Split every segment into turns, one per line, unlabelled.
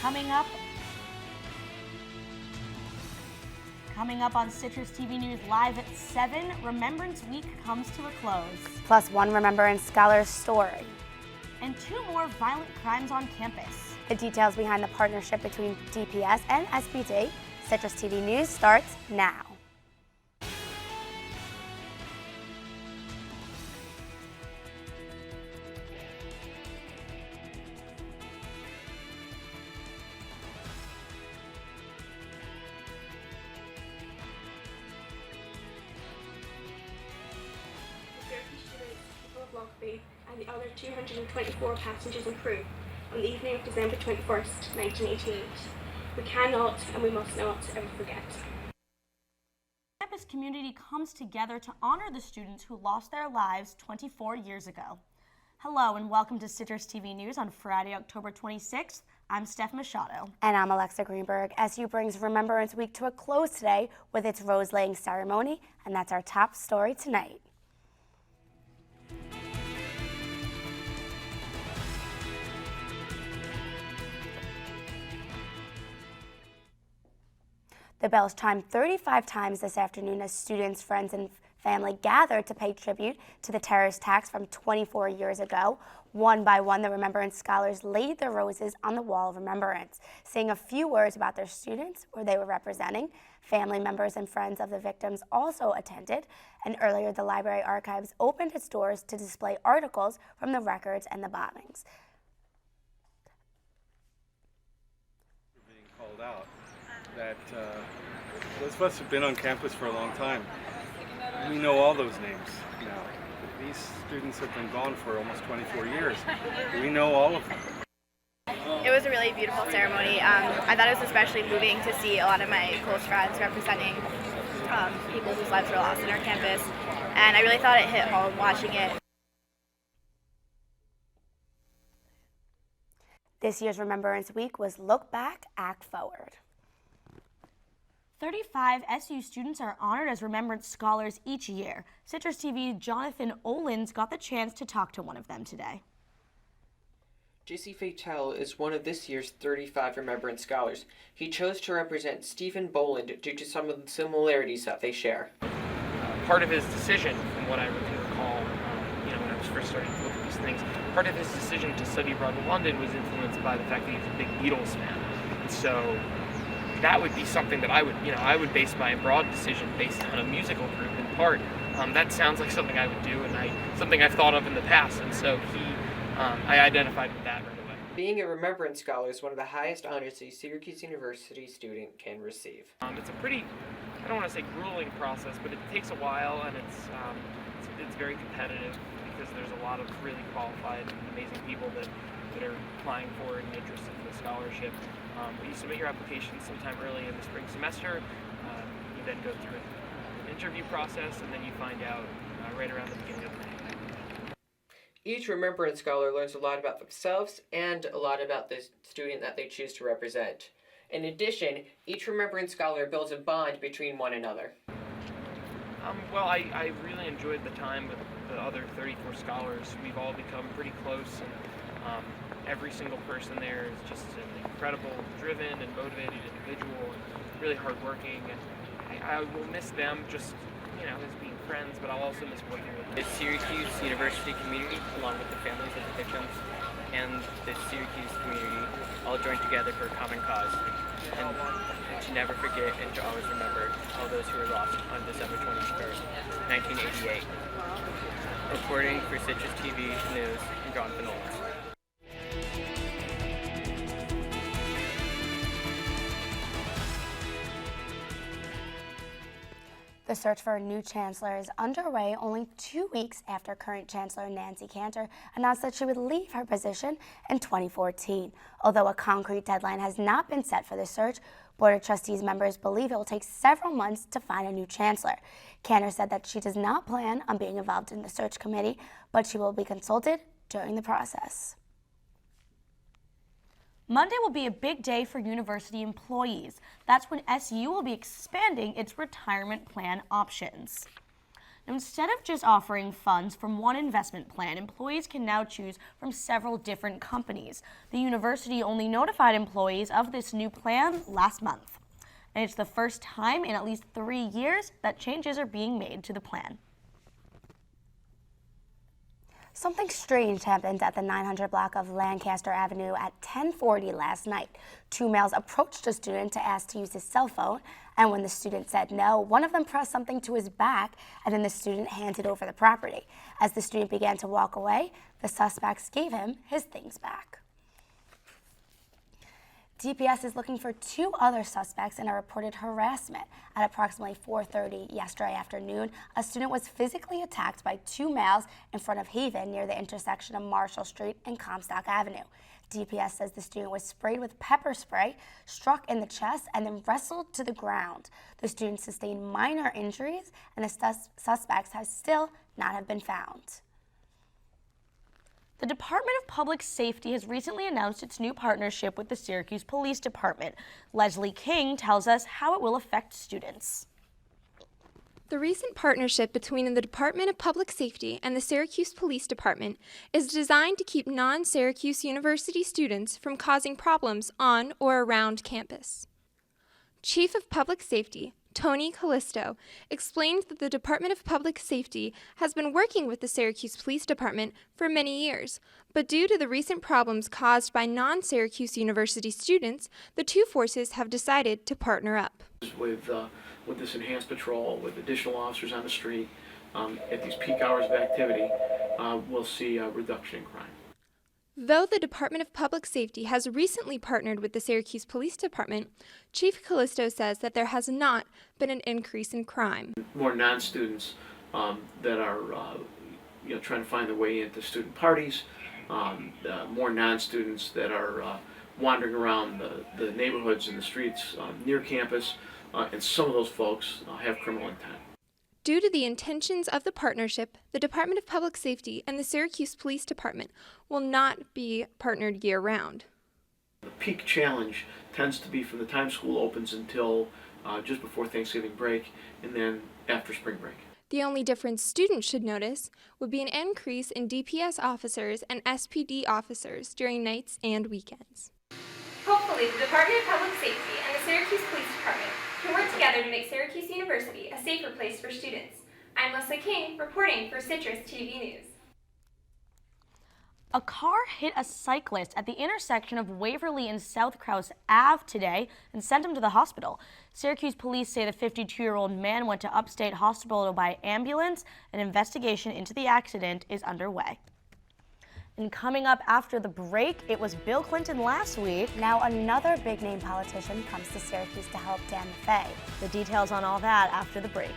Coming up on Citrus TV News Live at 7, Remembrance Week comes to a close.
Plus one Remembrance Scholar's story.
And 2 more violent crimes on campus.
The details behind the partnership between DPS and SBD. Citrus TV News starts now.
And the other 224 passengers and crew on the evening of December 21st, 1988. We cannot and we must not ever forget.
The campus community comes together to honor the students who lost their lives 24 years ago. Hello and welcome to Citrus TV News on Friday, October 26th. I'm Steph Machado.
And I'm Alexa Greenberg. SU brings Remembrance Week to a close today with its rose-laying ceremony, and that's our top story tonight. The bells chimed 35 times this afternoon as students, friends, and family gathered to pay tribute to the terrorist attacks from 24 years ago. One by one, the Remembrance Scholars laid their roses on the wall of remembrance, saying a few words about their students or they were representing. Family members and friends of the victims also attended, and earlier the Library Archives opened its doors to display articles from the records and the bombings.
Being called out. That those of us have been on campus for a long time. We know all those names now. These students have been gone for almost 24 years. We know all of them.
It was a really beautiful ceremony. I thought it was especially moving to see a lot of my close friends representing people whose lives were lost on our campus, and I really thought it hit home watching it.
This year's Remembrance Week was Look Back, Act Forward.
35 SU students are honored as Remembrance Scholars each year. Citrus TV's Jonathan Olins got the chance to talk to one of them today.
JC Fatel is one of this year's 35 Remembrance Scholars. He chose to represent Stephen Boland due to some of the similarities that they share.
Part of his decision, from what I can recall, when I was first starting to look at these things, part of his decision to study abroad in London was influenced by the fact that he was a big Beatles fan. And so that would be something that I would base my abroad decision based on a musical group in part. That sounds like something I would do, and something I've thought of in the past, and so I identified with that right away.
Being a Remembrance Scholar is one of the highest honors a Syracuse University student can receive.
It's a pretty, I don't want to say grueling process, but it takes a while, and it's very competitive because there's a lot of really qualified, amazing people that are applying for an interest in the scholarship. You submit your application sometime early in the spring semester. You then go through an interview process, and then you find out right around the beginning of May.
Each Remembrance Scholar learns a lot about themselves and a lot about the student that they choose to represent. In addition, each Remembrance Scholar builds a bond between one another.
Well, I really enjoyed the time with the other 34 scholars. We've all become pretty close, and every single person there is just an incredible, driven and motivated individual, and really hardworking. And I will miss them just, as being friends, but I'll also miss working with them.
The Syracuse University community, along with the families of the victims, and the Syracuse community all joined together for a common cause. And to never forget and to always remember all those who were lost on December 21st, 1988. Reporting for Citrus TV News, I'm Jonathan Olins.
The search for a new chancellor is underway only 2 weeks after current Chancellor Nancy Cantor announced that she would leave her position in 2014. Although a concrete deadline has not been set for the search, Board of Trustees members believe it will take several months to find a new chancellor. Cantor said that she does not plan on being involved in the search committee, but she will be consulted during the process.
Monday will be a big day for university employees. That's when SU will be expanding its retirement plan options. Now, instead of just offering funds from one investment plan, employees can now choose from several different companies. The university only notified employees of this new plan last month. And it's the first time in at least 3 years that changes are being made to the plan.
Something strange happened at the 900 block of Lancaster Avenue at 10:40 last night. Two males approached a student to ask to use his cell phone, and when the student said no, one of them pressed something to his back, and then the student handed over the property. As the student began to walk away, the suspects gave him his things back. DPS is looking for 2 other suspects in a reported harassment. At approximately 4:30 yesterday afternoon, a student was physically attacked by 2 males in front of Haven near the intersection of Marshall Street and Comstock Avenue. DPS says the student was sprayed with pepper spray, struck in the chest, and then wrestled to the ground. The student sustained minor injuries, and the suspects have still not have been found.
The Department of Public Safety has recently announced its new partnership with the Syracuse Police Department. Leslie King tells us how it will affect students.
The recent partnership between the Department of Public Safety and the Syracuse Police Department is designed to keep non-Syracuse University students from causing problems on or around campus. Chief of Public Safety Tony Callisto explained that the Department of Public Safety has been working with the Syracuse Police Department for many years, but due to the recent problems caused by non-Syracuse University students, the two forces have decided to partner up.
With this enhanced patrol, with additional officers on the street, at these peak hours of activity, we'll see a reduction in crime.
Though the Department of Public Safety has recently partnered with the Syracuse Police Department, Chief Callisto says that there has not been an increase in crime.
More non-students that are trying to find their way into student parties, more non-students that are wandering around the neighborhoods and the streets near campus, and some of those folks have criminal intent.
Due to the intentions of the partnership, the Department of Public Safety and the Syracuse Police Department will not be partnered year-round.
The peak challenge tends to be from the time school opens until just before Thanksgiving break, and then after spring break.
The only difference students should notice would be an increase in DPS officers and SPD officers during nights and weekends.
Hopefully, the Department of Public Safety and the Syracuse Police Department can work together to make Syracuse University a safer place for students. I'm Leslie King, reporting for CitrusTV News.
A car hit a cyclist at the intersection of Waverly and South Krause Ave today and sent him to the hospital. Syracuse police say the 52-year-old man went to Upstate Hospital by ambulance. An investigation into the accident is underway. And coming up after the break, it was Bill Clinton last week.
Now another big-name politician comes to Syracuse to help Dan Maffei.
The details on all that after the break.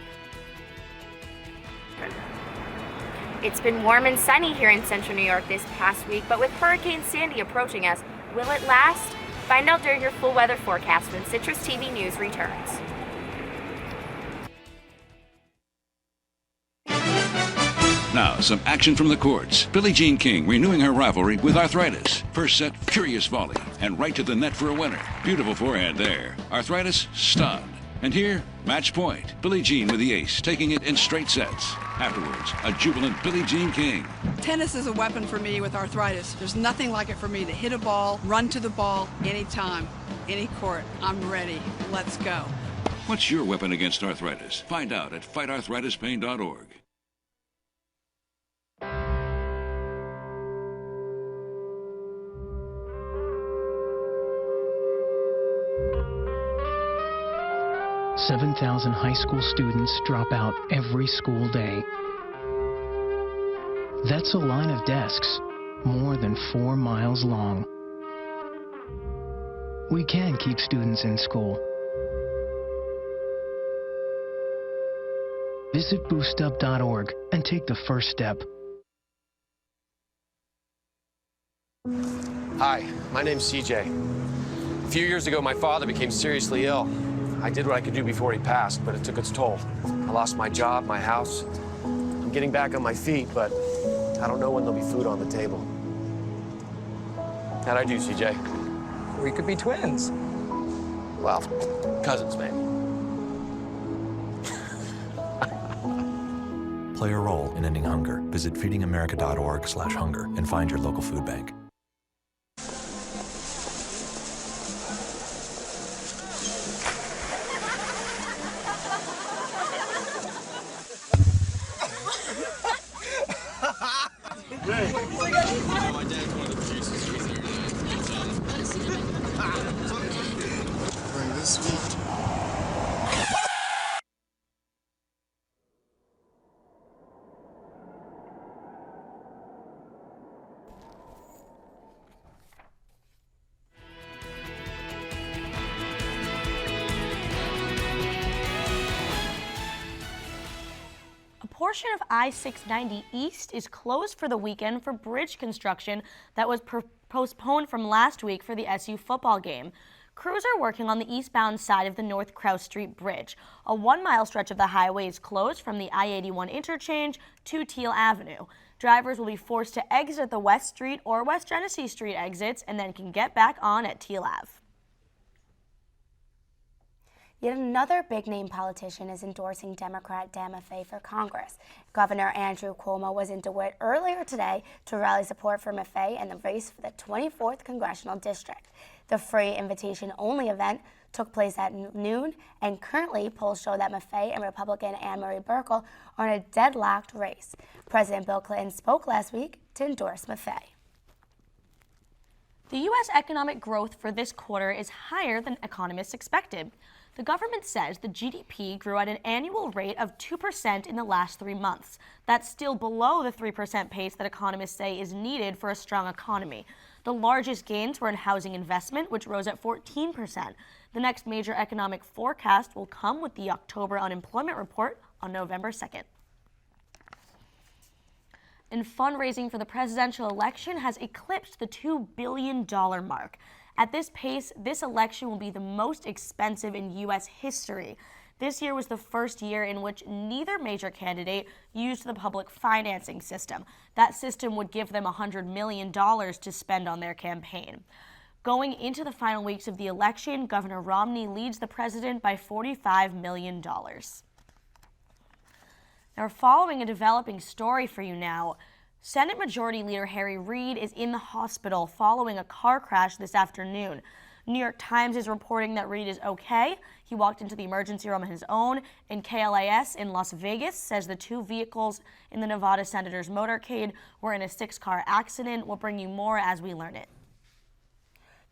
It's been warm and sunny here in central New York this past week, but with Hurricane Sandy approaching us, will it last? Find out during your full weather forecast when CitrusTV News returns.
Now, some action from the courts. Billie Jean King renewing her rivalry with Arthritis. First set, furious volley, and right to the net for a winner. Beautiful forehand there. Arthritis, stunned. And here, match point. Billie Jean with the ace, taking it in straight sets. Afterwards, a jubilant Billie Jean King.
Tennis is a weapon for me with arthritis. There's nothing like it for me to hit a ball, run to the ball, anytime, any court. I'm ready. Let's go.
What's your weapon against arthritis? Find out at fightarthritispain.org.
$7,000 high school students drop out every school day. That's a line of desks more than 4 miles long. We can keep students in school. Visit boostup.org and take the first step.
Hi, my name's CJ. A few years ago, my father became seriously ill. I did what I could do before he passed, but it took its toll. I lost my job, my house. I'm getting back on my feet, but I don't know when there'll be food on the table. How'd I do, CJ?
We could be twins.
Well, cousins, maybe.
play a role in ending hunger. Visit feedingamerica.org/hunger and find your local food bank.
Bring this sweet.
A portion of I-690 East is closed for the weekend for bridge construction that was postponed from last week for the SU football game. Crews are working on the eastbound side of the North Krause Street Bridge. A 1-mile stretch of the highway is closed from the I-81 interchange to Teal Avenue. Drivers will be forced to exit at the West Street or West Genesee Street exits and then can get back on at Teal Ave.
Yet another big-name politician is endorsing Democrat Dan Maffei for Congress. Governor Andrew Cuomo was in DeWitt earlier today to rally support for Maffei in the race for the 24th Congressional District. The free invitation-only event took place at noon, and currently polls show that Maffei and Republican Ann Marie Buerkle are in a deadlocked race. President Bill Clinton spoke last week to endorse Maffei.
The U.S. economic growth for this quarter is higher than economists expected. The government says the GDP grew at an annual rate of 2% in the last 3 months. That's still below the 3% pace that economists say is needed for a strong economy. The largest gains were in housing investment, which rose at 14%. The next major economic forecast will come with the October unemployment report on November 2nd. And fundraising for the presidential election has eclipsed the $2 billion mark. At this pace, this election will be the most expensive in U.S. history. This year was the first year in which neither major candidate used the public financing system. That system would give them $100 million to spend on their campaign. Going into the final weeks of the election, Governor Romney leads the president by $45 million. Now, we're following a developing story for you now. Senate Majority Leader Harry Reid is in the hospital following a car crash this afternoon. New York Times is reporting that Reid is okay. He walked into the emergency room on his own, and KLAS in Las Vegas says the 2 vehicles in the Nevada senator's motorcade were in a 6-car accident. We'll bring you more as we learn it.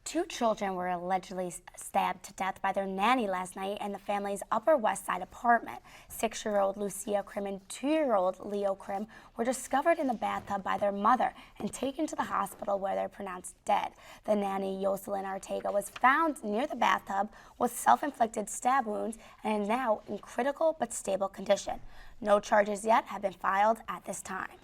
2 children were allegedly stabbed to death by their nanny last night in the family's Upper West Side apartment. 6-year-old Lucia Krim and 2-year-old Leo Krim were discovered in the bathtub by their mother and taken to the hospital where they're pronounced dead. The nanny, Jocelyn Ortega, was found near the bathtub with self-inflicted stab wounds and is now in critical but stable condition. No charges yet have been filed at this time.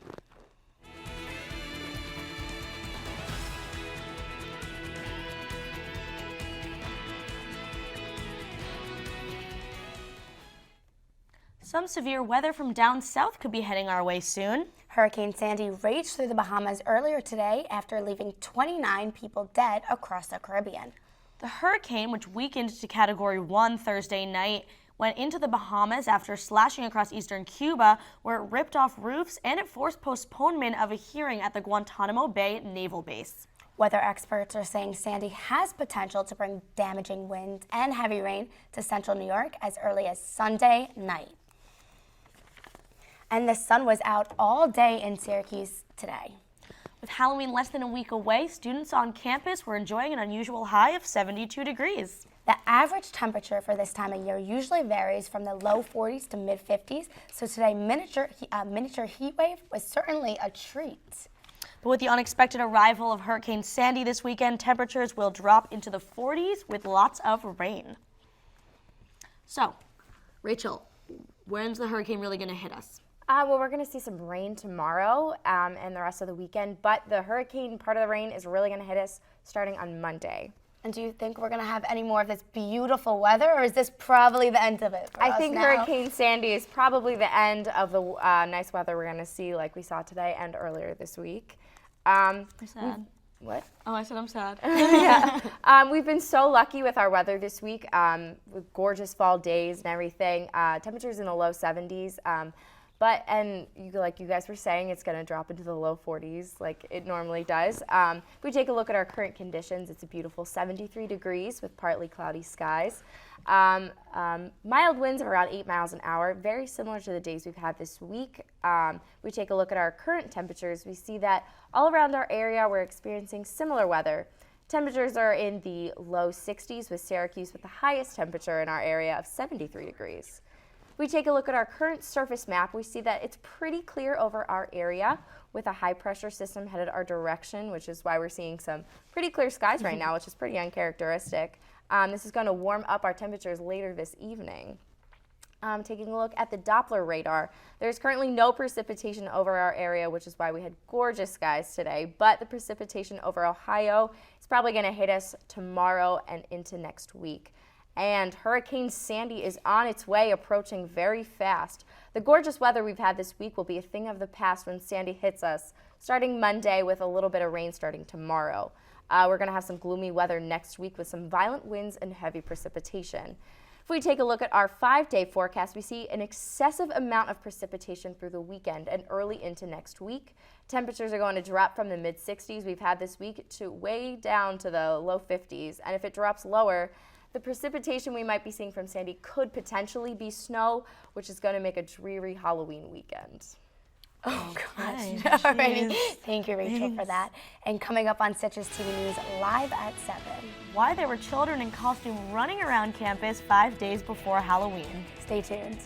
Some severe weather from down south could be heading our way soon.
Hurricane Sandy raged through the Bahamas earlier today after leaving 29 people dead across the Caribbean.
The hurricane, which weakened to Category 1 Thursday night, went into the Bahamas after slashing across eastern Cuba, where it ripped off roofs and it forced postponement of a hearing at the Guantanamo Bay Naval Base.
Weather experts are saying Sandy has potential to bring damaging winds and heavy rain to central New York as early as Sunday night. And the sun was out all day in Syracuse today.
With Halloween less than a week away, students on campus were enjoying an unusual high of 72 degrees.
The average temperature for this time of year usually varies from the low 40s to mid 50s, so today miniature heat wave was certainly a treat.
But with the unexpected arrival of Hurricane Sandy this weekend, temperatures will drop into the 40s with lots of rain. So, Rachel, when's the hurricane really going to hit us?
Well, we're going to see some rain tomorrow and the rest of the weekend, but the hurricane part of the rain is really going to hit us starting on Monday.
And do you think we're going to have any more of this beautiful weather, or is this probably the end of it for us
I think
now?
Hurricane Sandy is probably the end of the nice weather we're going to see like we saw today and earlier this week.
I'm sad.
What?
Oh, I said I'm sad.
Yeah. We've been so lucky with our weather this week, with gorgeous fall days and everything. Temperatures in the low 70s. And like you guys were saying, it's going to drop into the low 40s like it normally does. If we take a look at our current conditions, it's a beautiful 73 degrees with partly cloudy skies. Mild winds of around 8 miles an hour, very similar to the days we've had this week. We take a look at our current temperatures. We see that all around our area we're experiencing similar weather. Temperatures are in the low 60s with Syracuse with the highest temperature in our area of 73 degrees. If we take a look at our current surface map, we see that it's pretty clear over our area with a high pressure system headed our direction, which is why we're seeing some pretty clear skies right now, which is pretty uncharacteristic. This is going to warm up our temperatures later this evening. Taking a look at the Doppler radar, there's currently no precipitation over our area, which is why we had gorgeous skies today, but the precipitation over Ohio is probably going to hit us tomorrow and into next week. And Hurricane Sandy is on its way, approaching very fast. The gorgeous weather we've had this week will be a thing of the past when Sandy hits us, starting Monday with a little bit of rain starting tomorrow. We're going to have some gloomy weather next week with some violent winds and heavy precipitation. If we take a look at our 5-day forecast, we see an excessive amount of precipitation through the weekend and early into next week. Temperatures are going to drop from the mid-60s we've had this week to way down to the low 50s. And if it drops lower, the precipitation we might be seeing from Sandy could potentially be snow, which is going to make a dreary Halloween weekend.
Oh, gosh.
Okay,
Alrighty.
jeez.
Thank you, Rachel, for that. And coming up on Citrus TV News live at 7.
Why there were children in costume running around campus 5 days before Halloween.
Stay tuned.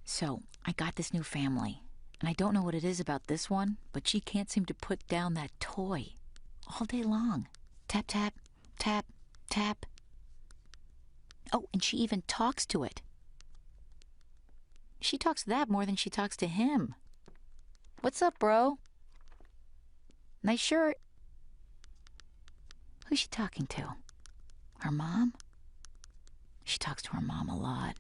So, I got this new family, and I don't know what it is about this one, but she can't seem to put down that toy all day long. Tap, tap, tap, tap. Oh, and she even talks to it. She talks to that more than she talks to him. What's up, bro? Nice shirt. Who's she talking to? Her mom? She talks to her mom a lot.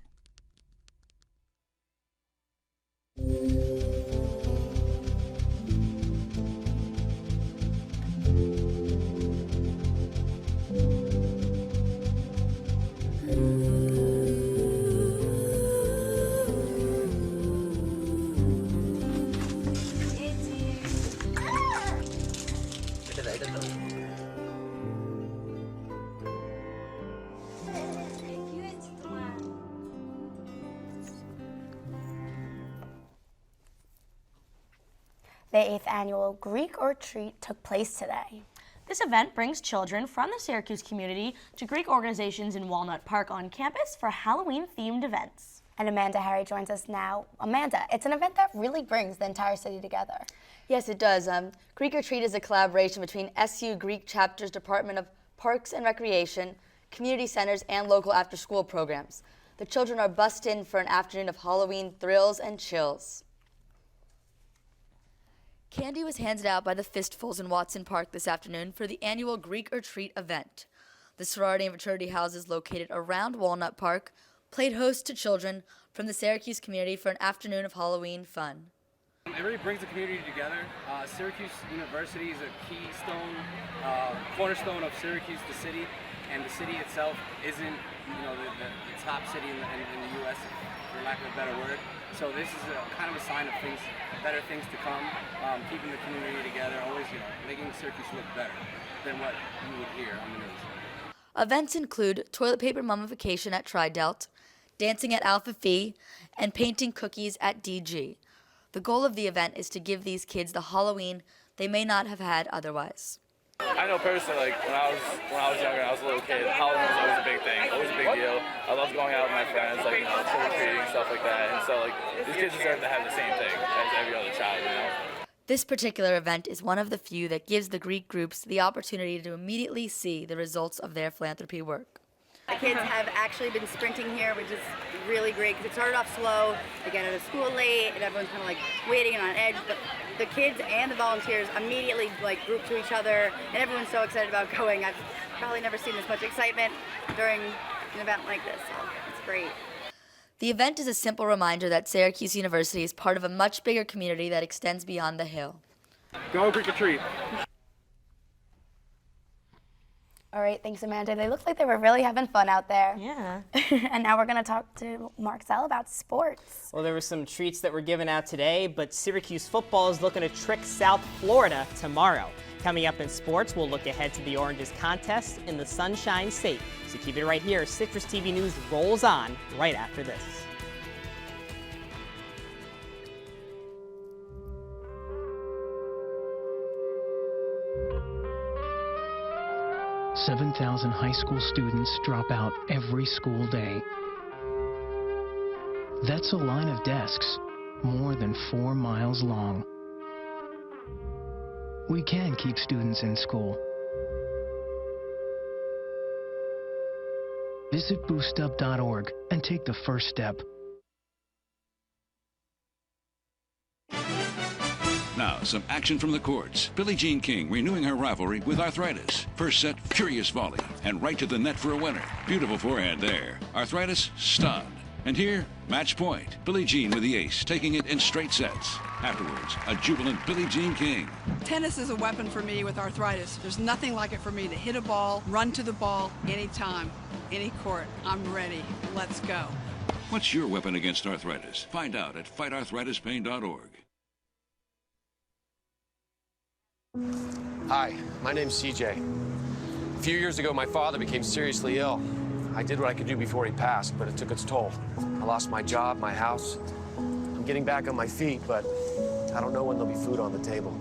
The 8th annual Greek retreat took place today.
This event brings children from the Syracuse community to Greek organizations in Walnut Park on campus for Halloween-themed events.
And Amanda Harry joins us now. Amanda, it's an event that really brings the entire city together.
Yes, it does. Greek Retreat is a collaboration between SU Greek Chapter's Department of Parks and Recreation, community centers, and local after-school programs. The children are bussed in for an afternoon of Halloween thrills and chills. Candy was handed out by the Fistfuls in Watson Park this afternoon for the annual Greek Retreat event. The sorority and fraternity houses located around Walnut Park played host to children from the Syracuse community for an afternoon of Halloween fun.
It really brings the community together. Syracuse University is a keystone, cornerstone of Syracuse, the city, and the city itself isn't, the top city in the U.S., for lack of a better word. So this is kind of a sign of things, better things to come, keeping the community together, always, making Syracuse look better than what you would hear on the news.
Events include toilet paper mummification at Tri-Delt, dancing at Alpha Phi, and painting cookies at DG. The goal of the event is to give these kids the Halloween they may not have had otherwise.
I know personally, when I was younger, I was a little kid, Halloween was always a big thing, always a big deal. I loved going out with my friends, trick-or-treating, stuff like that. And so, these kids deserve to have the same thing as every other child,
This particular event is one of the few that gives the Greek groups the opportunity to immediately see the results of their philanthropy work.
The kids have actually been sprinting here, which is
really great because it started off slow. They get out of school late, and everyone's kind of like waiting and on edge. But the kids and the volunteers immediately like group to each other, and everyone's so excited about going. I've probably never seen this much excitement during an event like this, so it's great.
The event is a simple reminder that Syracuse University is part of a much bigger community that extends beyond the Hill.
Go Greek or treat.
All right, thanks, Amanda. They look like they were really having fun out there.
Yeah.
And now we're going to talk to Marcel about sports.
Well, there were some treats that were given out today, but Syracuse football is looking to trick South Florida tomorrow. Coming up in sports, we'll look ahead to the Oranges contest in the Sunshine State. So keep it right here. Citrus TV News rolls on right after this.
7,000 high school students drop out every school day. That's a line of desks more than 4 miles long. We can keep students in school. Visit boostup.org and take the first step.
Now, some action from the courts. Billie Jean King renewing her rivalry with Arthritis. First set, furious volley, and right to the net for a winner. Beautiful forehand there. Arthritis, stunned. And here, match point. Billie Jean with the ace, taking it in straight sets. Afterwards, a jubilant Billie Jean King.
Tennis is a weapon for me with arthritis. There's nothing like it for me to hit a ball, run to the ball, anytime, any court. I'm ready. Let's go.
What's your weapon against arthritis? Find out at fightarthritispain.org.
Hi, my name's CJ. A few years ago, my father became seriously ill. I did what I could do before he passed, but it took its toll. I lost my job, my house. I'm getting back on my feet, but I don't know when there'll be food on the table.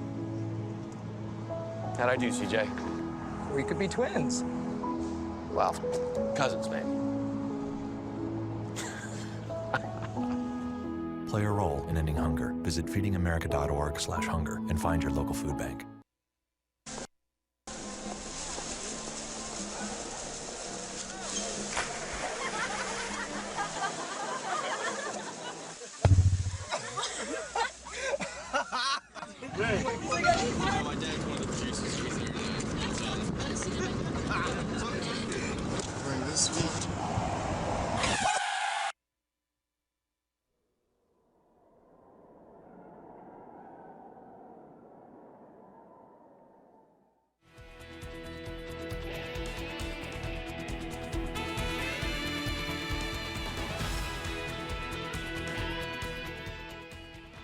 How'd I do, CJ?
We could be twins.
Well, cousins, maybe.
Play a role in ending hunger. Visit feedingamerica.org/hunger and find your local food bank.
During this week.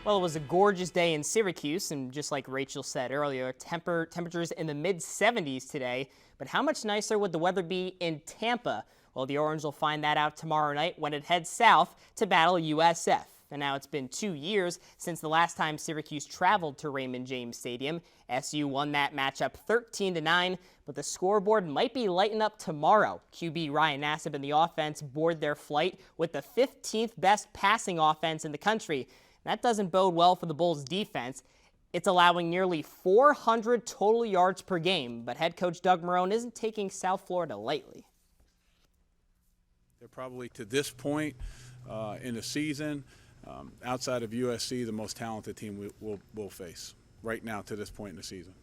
Well, it was a gorgeous day in Syracuse, and just like Rachel said earlier, temperatures in the mid-70s today. But how much nicer would the weather be in Tampa? Well, the Orange will find that out tomorrow night when it heads south to battle USF. And now it's been 2 years since the last time Syracuse traveled to Raymond James Stadium. SU won that matchup 13-9, but the scoreboard might be lighting up tomorrow. QB Ryan Nassib and the offense board their flight with the 15th best passing offense in the country. That doesn't bode well for the Bulls' defense. It's allowing nearly 400 total yards per game, but head coach Doug Marrone isn't taking South Florida lightly.
They're probably, to this point in the season, outside of USC, the most talented team we'll face right now to this point in the season.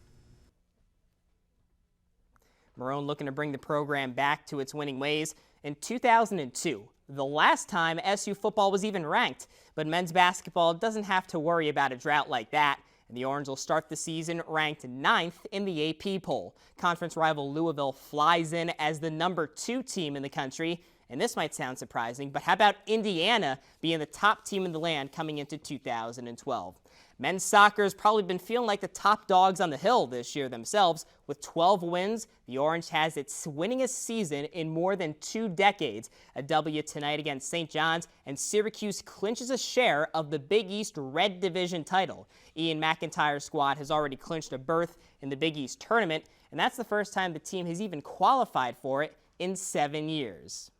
Marrone looking to bring the program back to its winning ways. In 2002, the last time SU football was even ranked, but men's basketball doesn't have to worry about a drought like that, and the Orange will start the season ranked 9th in the AP poll. Conference rival Louisville flies in as the #2 team in the country, and this might sound surprising, but how about Indiana being the top team in the land coming into 2012? Men's soccer has probably been feeling like the top dogs on the hill this year themselves. With 12 wins, the Orange has its winningest season in more than 2 decades. A W tonight against St. John's, and Syracuse clinches a share of the Big East Red Division title. Ian McIntyre's squad has already clinched a berth in the Big East tournament, and that's the first time the team has even qualified for it in 7 years.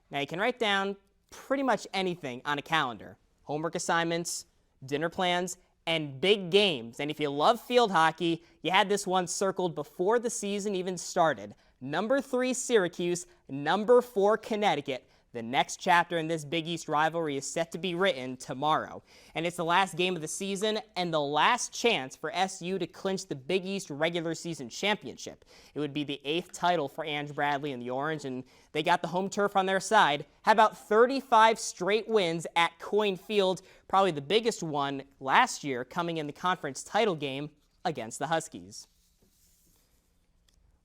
Now, you can write down pretty much anything on a calendar. Homework assignments, dinner plans, and big games. And if you love field hockey, you had this one circled before the season even started. #3 Syracuse, #4 Connecticut. The next chapter in this Big East rivalry is set to be written tomorrow, and it's the last game of the season and the last chance for SU to clinch the Big East regular season championship. It would be the 8th title for Ange Bradley and the Orange, and they got the home turf on their side. How about 35 straight wins at Coyne Field, probably the biggest one last year, coming in the conference title game against the Huskies.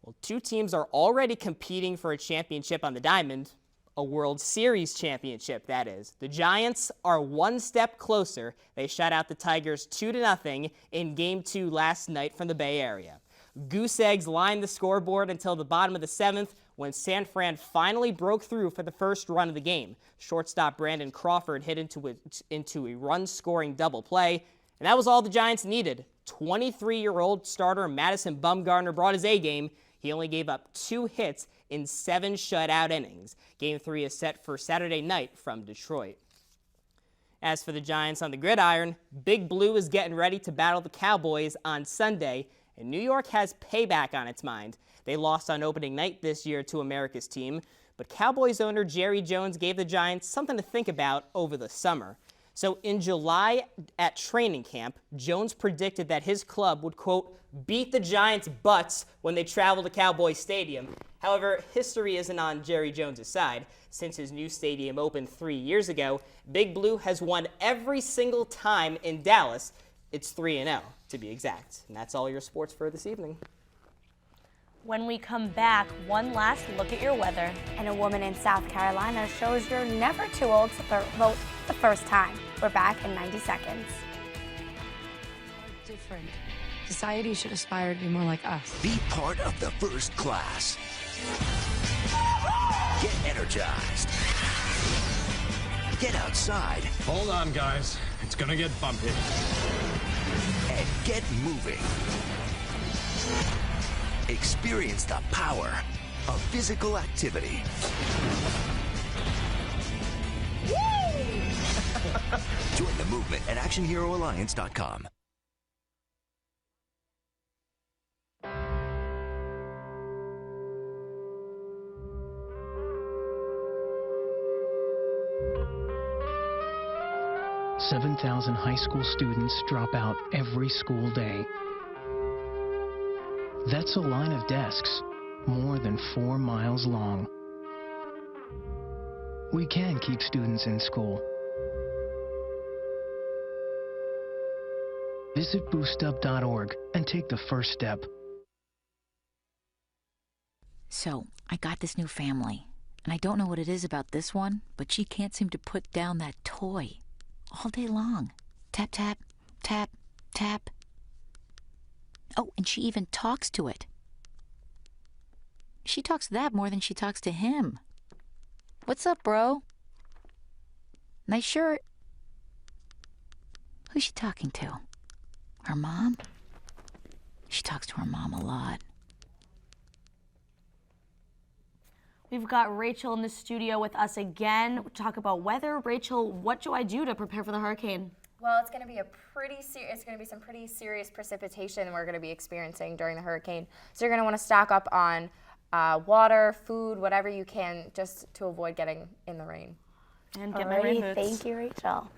Well, two teams are already competing for a championship on the diamond. A World Series championship, that is. The Giants are one step closer. They shut out the Tigers 2-0 in Game 2 last night from the Bay Area. Goose eggs lined the scoreboard until the bottom of the 7th when San Fran finally broke through for the first run of the game. Shortstop Brandon Crawford hit into a run-scoring double play, and that was all the Giants needed. 23-year-old starter Madison Bumgarner brought his A-game. He only gave up 2 hits in 7 shutout innings. Game 3 is set for Saturday night from Detroit. As for the Giants on the gridiron, Big Blue is getting ready to battle the Cowboys on Sunday, and New York has payback on its mind. They lost on opening night this year to America's team, but Cowboys owner Jerry Jones gave the Giants something to think about over the summer. So in July at training camp, Jones predicted that his club would, quote, beat the Giants' butts when they travel to Cowboy Stadium. However, history isn't on Jerry Jones' side. Since his new stadium opened 3 years ago, Big Blue has won every single time in Dallas. It's 3-0, to be exact. And that's all your sports for this evening.
When we come back, one last look at your weather.
And a woman in South Carolina shows you're never too old to vote the first time. We're back in 90 seconds.
Different. Society should aspire to be more like us.
Be part of the first class. Get energized. Get outside.
Hold on, guys. It's gonna get bumpy.
And get moving. Experience the power of physical activity. Join the movement at ActionHeroAlliance.com.
$7,000 high school students drop out every school day. That's a line of desks more than 4 miles long. We can keep students in school. Visit boostup.org and take the first step.
So, I got this new family, and I don't know what it is about this one, but she can't seem to put down that toy all day long. Tap, tap, tap, tap. Oh, and she even talks to it. She talks to that more than she talks to him. What's up, bro? Nice shirt. Who's she talking to? Her mom? She talks to her mom a lot.
We've got Rachel in the studio with us again to talk about weather. Rachel, what do I do to prepare for the hurricane?
Well, it's going to be some pretty serious precipitation we're going to be experiencing during the hurricane. So you're going to want to stock up on water, food, whatever you can, just to avoid getting in the rain.
And get my rain boots.
Thank you, Rachel.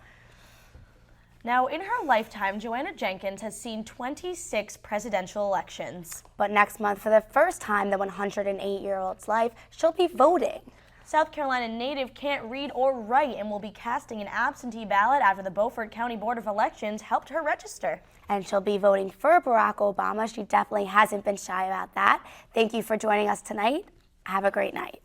Now, in her lifetime, Joanna Jenkins has seen 26 presidential elections.
But next month, for the first time in the 108-year-old's life, she'll be voting.
South Carolina native can't read or write and will be casting an absentee ballot after the Beaufort County Board of Elections helped her register.
And she'll be voting for Barack Obama. She definitely hasn't been shy about that. Thank you for joining us tonight. Have a great night.